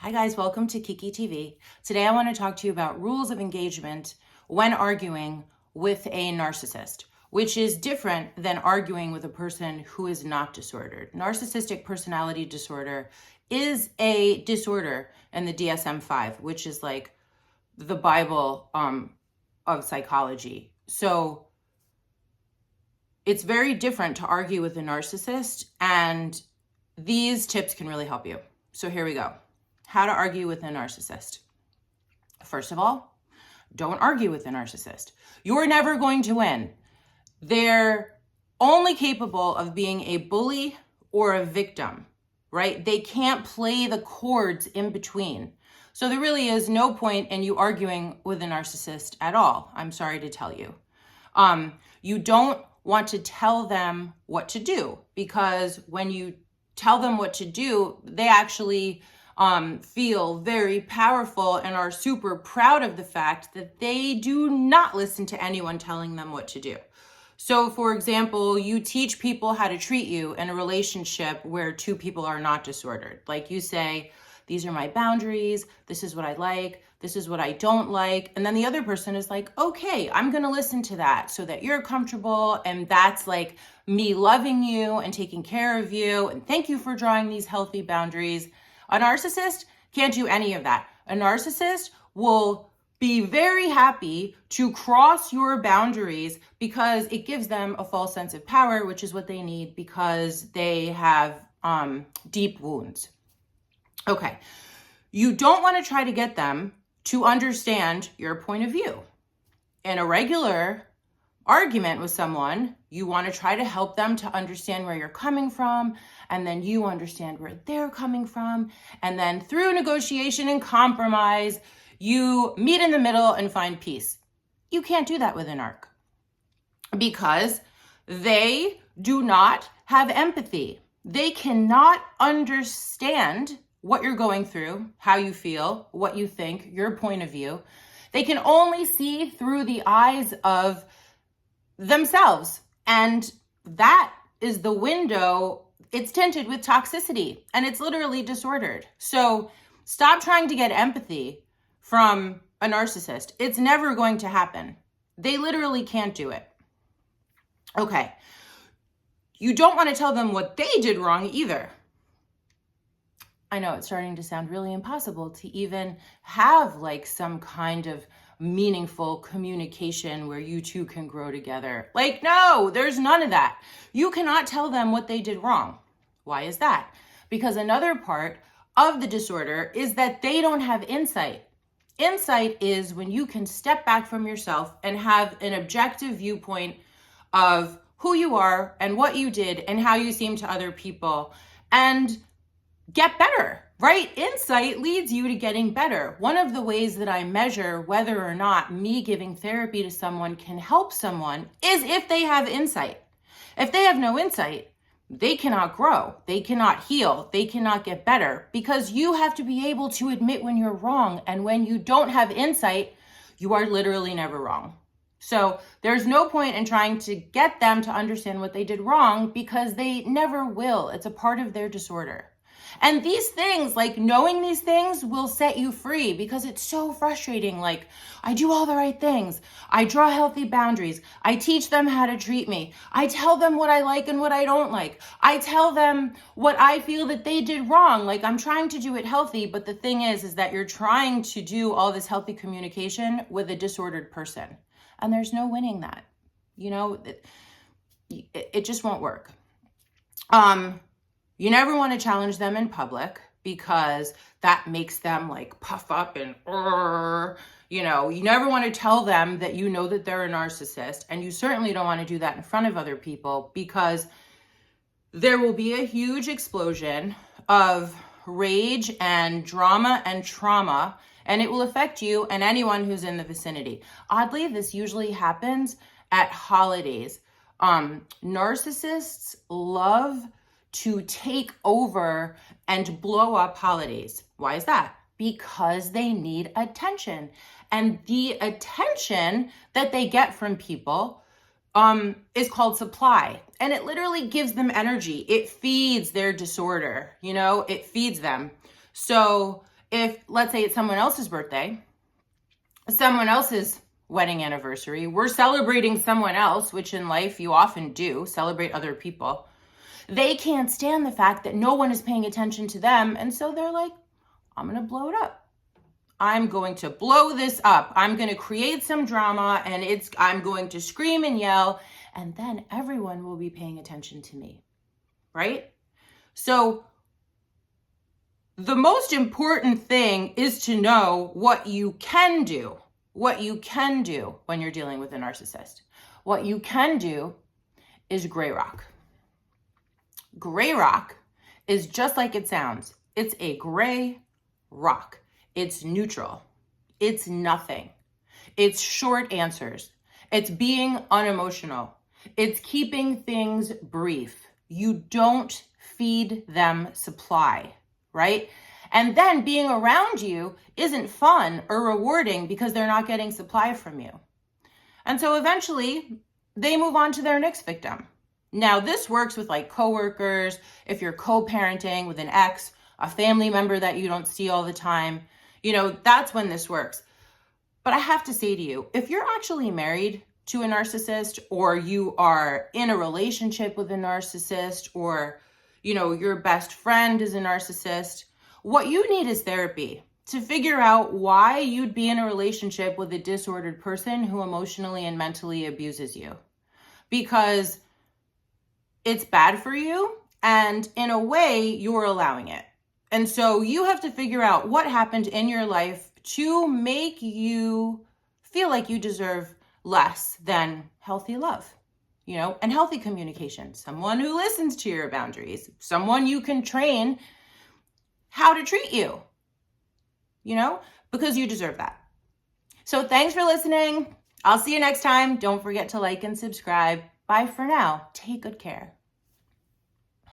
Hi guys, welcome to Kiki TV. Today I want to talk to you about rules of engagement when arguing with a narcissist, which is different than arguing with a person who is not disordered. Narcissistic personality disorder is a disorder in the DSM-5, which is like the Bible of psychology. So it's very different to argue with a narcissist, and these tips can really help you. So here we go. How to argue with a narcissist. First of all, don't argue with a narcissist. You're never going to win. They're only capable of being a bully or a victim, right? They can't play the chords in between. So there really is no point in you arguing with a narcissist at all. I'm sorry to tell you. You don't want to tell them what to do, because when you tell them what to do, they actually feel very powerful and are super proud of the fact that they do not listen to anyone telling them what to do. So for example, you teach people how to treat you in a relationship where two people are not disordered. Like you say, these are my boundaries, this is what I like, this is what I don't like. And then the other person is like, okay, I'm gonna listen to that so that you're comfortable. And that's like me loving you and taking care of you. And thank you for drawing these healthy boundaries. A narcissist can't do any of that. A narcissist will be very happy to cross your boundaries because it gives them a false sense of power, which is what they need because they have deep wounds. Okay, you don't want to try to get them to understand your point of view. In a regular argument with someone, you want to try to help them to understand where you're coming from, and then you understand where they're coming from, and then through negotiation and compromise, you meet in the middle and find peace. You can't do that with an narc because they do not have empathy. They cannot understand what you're going through, how you feel, what you think, your point of view. They can only see through the eyes of themselves. And that is the window. It's tinted with toxicity and it's literally disordered. So stop trying to get empathy from a narcissist. It's never going to happen. They literally can't do it. Okay. You don't want to tell them what they did wrong either. I know it's starting to sound really impossible to even have like some kind of meaningful communication where you two can grow together. Like, no, there's none of that. You cannot tell them what they did wrong. Why is that? Because another part of the disorder is that they don't have insight. Insight is when you can step back from yourself and have an objective viewpoint of who you are and what you did and how you seem to other people and get better, right? Insight leads you to getting better. One of the ways that I measure whether or not me giving therapy to someone can help someone is if they have insight. If they have no insight, they cannot grow, they cannot heal, they cannot get better, because you have to be able to admit when you're wrong. And when you don't have insight, you are literally never wrong. So there's no point in trying to get them to understand what they did wrong because they never will. It's a part of their disorder. And these things, like knowing these things will set you free because it's so frustrating. Like, I do all the right things. I draw healthy boundaries. I teach them how to treat me. I tell them what I like and what I don't like. I tell them what I feel that they did wrong. Like, I'm trying to do it healthy. But the thing is that you're trying to do all this healthy communication with a disordered person. And there's no winning that. You know, it just won't work. You never want to challenge them in public because that makes them like puff up and, you know, you never want to tell them that you know that they're a narcissist, and you certainly don't want to do that in front of other people because there will be a huge explosion of rage and drama and trauma, and it will affect you and anyone who's in the vicinity. Oddly, this usually happens at holidays. Narcissists love to take over and blow up holidays. Why is that? Because they need attention. And the attention that they get from people is called supply. And it literally gives them energy. It feeds their disorder, you know, it feeds them. So If, let's say, it's someone else's birthday, someone else's wedding anniversary, we're celebrating someone else, which in life you often do, celebrate other people. They can't stand the fact that no one is paying attention to them. And so they're like, I'm going to blow it up. I'm going to blow this up. I'm going to create some drama and I'm going to scream and yell, and then everyone will be paying attention to me, right? So the most important thing is to know what you can do, when you're dealing with a narcissist. What you can do is gray rock. Gray rock is just like it sounds. It's a gray rock. It's neutral. It's nothing. It's short answers. It's being unemotional. It's keeping things brief. You don't feed them supply, right? And then being around you isn't fun or rewarding because they're not getting supply from you. And so eventually they move on to their next victim. Now, this works with like coworkers, if you're co-parenting with an ex, a family member that you don't see all the time, that's when this works. But I have to say to you, if you're actually married to a narcissist, or you are in a relationship with a narcissist, or, your best friend is a narcissist, what you need is therapy to figure out why you'd be in a relationship with a disordered person who emotionally and mentally abuses you. Because it's bad for you, and in a way, you're allowing it. And so you have to figure out what happened in your life to make you feel like you deserve less than healthy love, and healthy communication. Someone who listens to your boundaries, someone you can train how to treat you, because you deserve that. So thanks for listening. I'll see you next time. Don't forget to like and subscribe. Bye for now. Take good care.